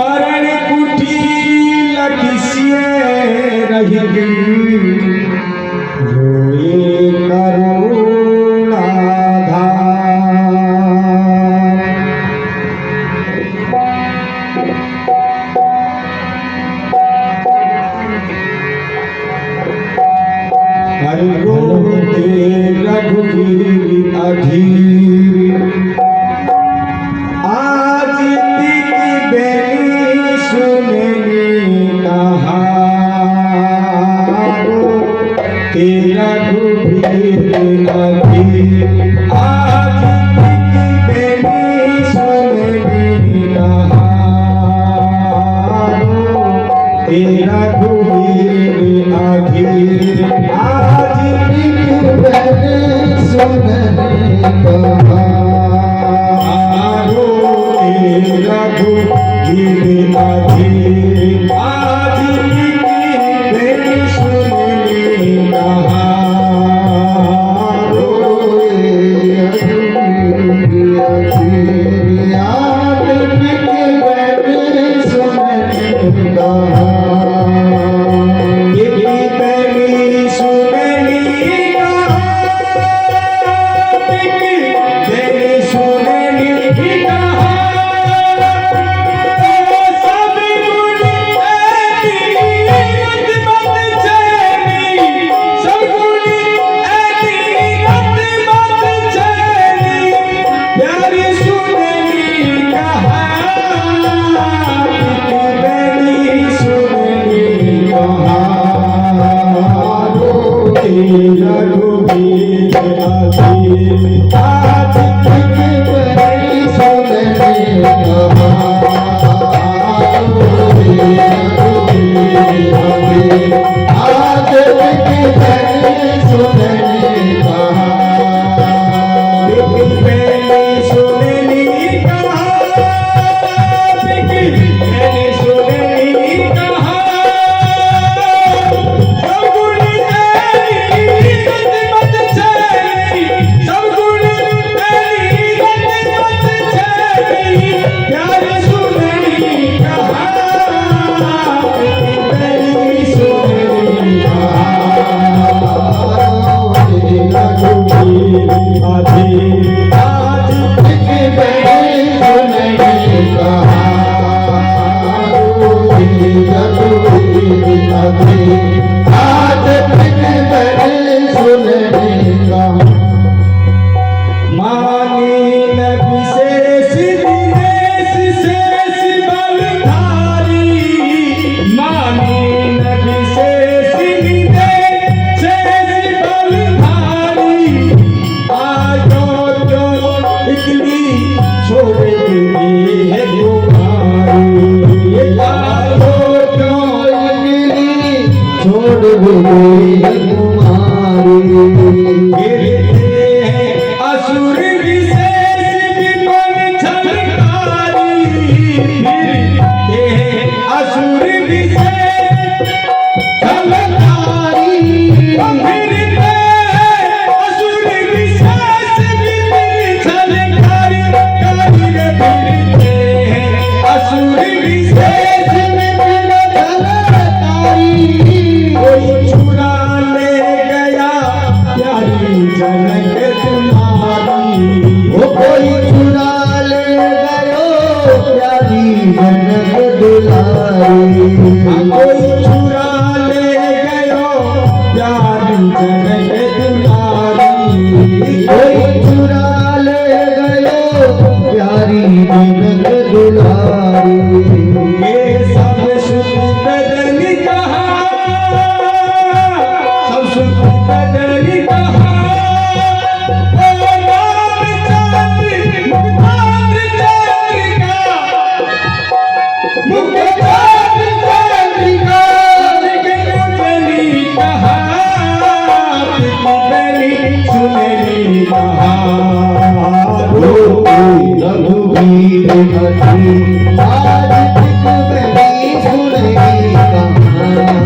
मरण कुटिल किसिए रही रोए करुणाधार रोते रघुवीर अधीर आज तिक बेनी सुननी कहारो तेरा रघुवीर अधीर आज तिक बेनी सुननी कहारो तेरा रघुवीर अधीर आज तिक बेनी सुननी कहारो रघुवीर अधीर आज तिक बेनी सुननी कहारो रघुवीर अधीर आज तिक बेनी सुननी असुर विशेष विपन छलकारी असुर विशेष छलकारी असुर विशेष विपन छलकारी असुर विशेष विपन छलकारी कोई चुरा ले गया प्यारी जनक तुम्हारी वो कोई चुरा ले गयो प्यारी जनक दुलारी कोई चुरा ले गयो प्यारी जनक दुलारी कोई चुरा ले गयो प्यारी जनक दुलारी ये सब सुख बदन कहा सब सुख बदन कहा रघुवीर अधीर आज तिक बेनी सुननी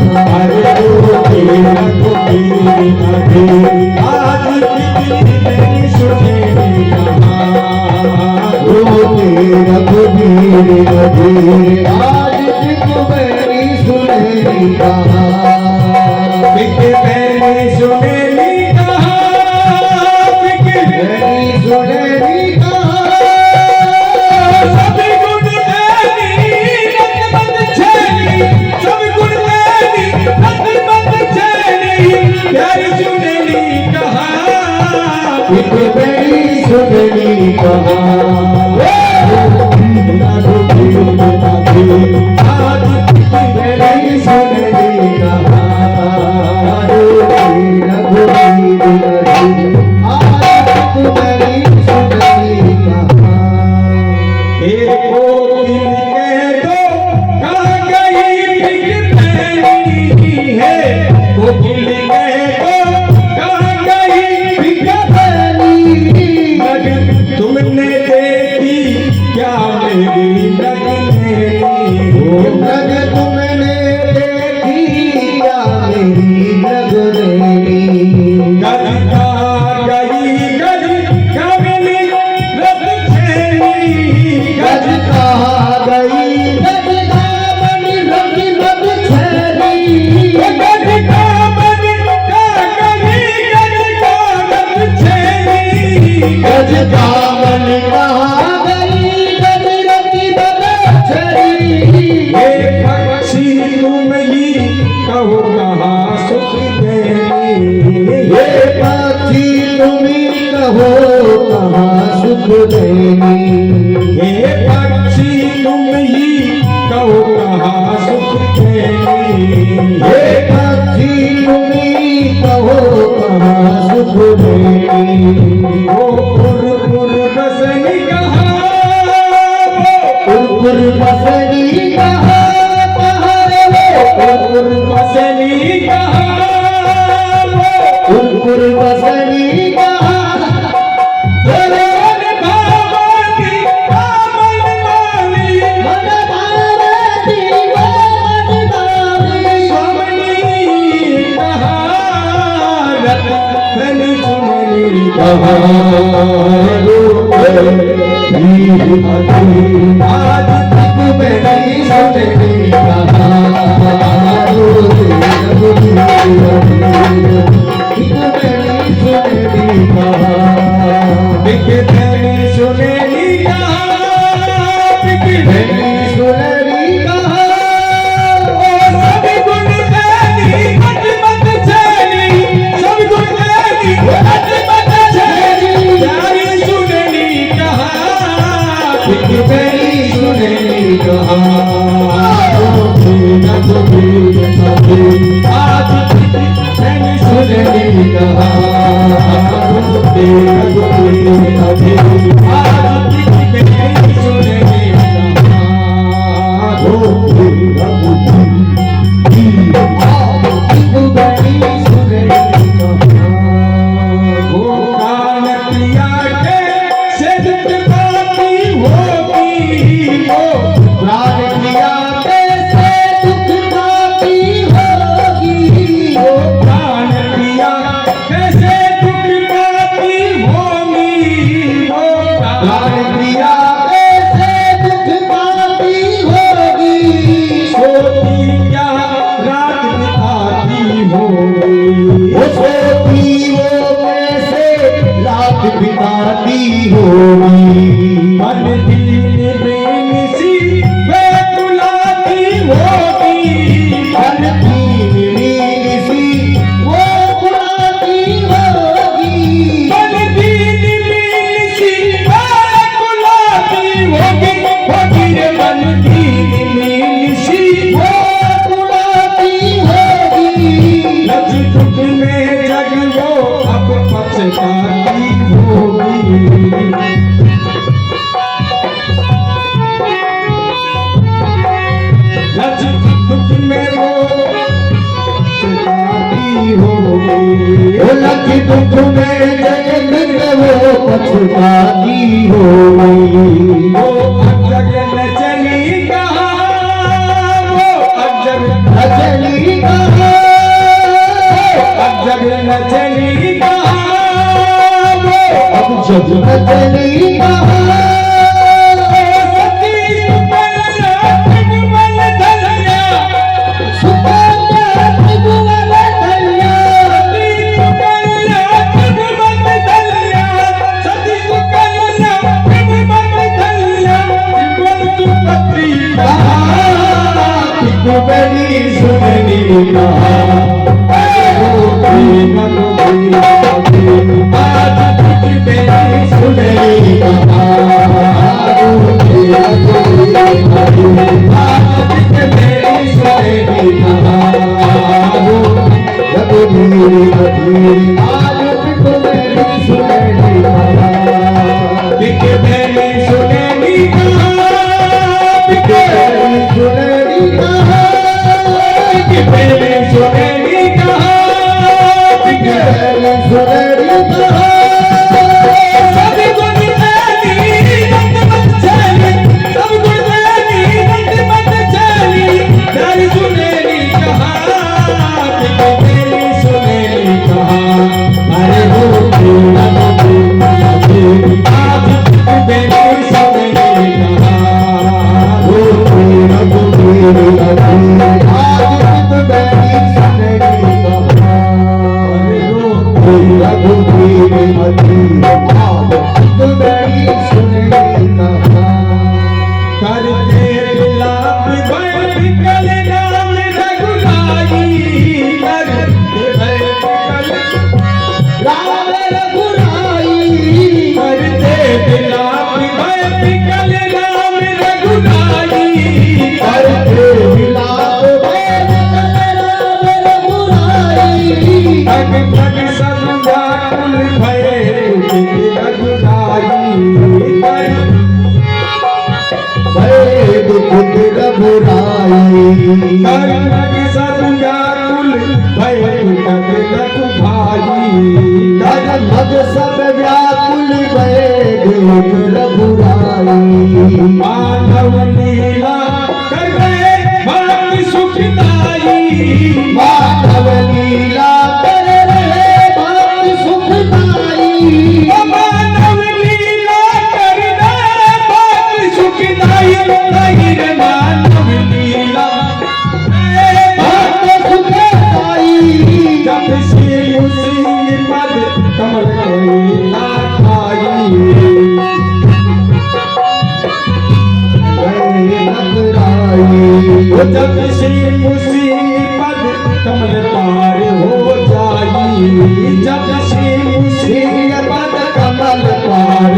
कहारो रघुवीर अधीर आज तिक बेनी सुननी कहारो रघुवीर अधीर आज बिक मेरी सुनहरी कहाँ, बिक मेरी सुनहरी कहाँ, बिक मेरी सुनहरी कहाँ। सब गुण तेरी रत्मत छेड़ी, सब गुण तेरी रत्मत छेड़ी, प्यारी सुनहरी कहाँ, बिक मेरी सुनहरी कहाँ। आज मेरी सुनहरी कहाँ, आज मेरी सुनहरी कहाँ। एक कोकिल कह दो कहाँ गई बिक मेरी है, कोकिल कह दो कहाँ गई बिक मेरी। लगन तुमने देखी क्या मेरी लगन, लगन तुमने देखी क्या मेरी लगन। गज कहाँ गई गज कमली रत छेड़ी, गज कहाँ गई गज कमली रत छेड़ी, गज कमली कहाँ गई गज रत छेड़ी, गज कमली कहाँ गई गज रत छेड़ी। हे पक्षी तुम ही कहो कहाँ सुख देनी, हे पक्षी तुम ही कहो कहाँ सुख देनी, हे पक्षी तुम ही कहो कहाँ सुख देनी, हे पक्षी तुम ही कहो कहाँ सुख देनी। ओ पुरपुर बसनी कहाँ, पुरपुर बसनी कहाँ, पुरपुर बसनी कहाँ, पुरपुर बसनी कहाँ। मन भावती मन भावी, मन भावती मन भावी, स्वामिनी कहाँ, रतन सुनहरी कहाँ। आज तक मेरी सुनहरी कहाँ, बिक मेरी सुनहरी कहाँ, बिक मेरी सुनहरी कहाँ। सब गुण तेरी रत्मत छेड़ी, सब गुण तेरी रत्मत छेड़ी, प्यारी सुनहरी कहाँ, बिक मेरी सुनहरी कहाँ। आज मैंने सुनहरी कहाँ, आज मेरी सुनहरी बिताती होगी, मन दीन बेनसी बेकुलाती होगी, मन दीन बेनसी वो कुलाती होगी, मन दीन बेनसी बेकुलाती होगी, होगी रे मन दीन बेनसी वो कुलाती होगी। लज दुख में जग वो अब पछताती होगी, लज दुख में वो पछताती होगी, लज दुख में जग वो पछताती होगी। वो अजग न चली कहाँ, वो अजग न चली कहाँ, अजग न चली कहाँ, अब जग न चली कहाँ। सती सुपल सुननी कहा आज तुझ मेरी सुननी कहा आज तुझ मेरी सुननी कहा रघुवीर रघुवीर आज तुझ मेरी सुननी कहा दिख मेरी सुननी कहा दिख मेरी सुननी कहा दिख मेरी सुननी कहा दिख मेरी सुननी कहा सब गुण तेरी रंग मत चली सब गुण तेरी रंग मत चली तेरी सुननी कहा दिख मेरी सुननी कहा अरे हो तेरा तेरी आज मेरी सुननी कहा हो तेरा तेरी आज मेरी सुननी कहा अरे हो तेरा तेरी आज मेरी सुननी कहा करते लाभ भय कल नाम रघुराई करते भय कल राम रघुराई करते लाभ भय कल नाम रघुराई करते लाभ भय कल राम रघुराई तग तग संध्या कुल भय रघुराई दुख रघुराई तग संध्या कुल भय तग भाई तग मग सब व्याकुल भय दुख रघुराई माधव लीला कर गए बात सुखदाई माधव लीला कर रहे बात सुखदाई माधव लीला कर रहे बात सुखदाई नहीं रे माधव लीला बात सुखदाई जब से उसी पद कमल कोई ना खाई जब से उसी पद कमल पार हो जाई जब से उसी पद कमल पार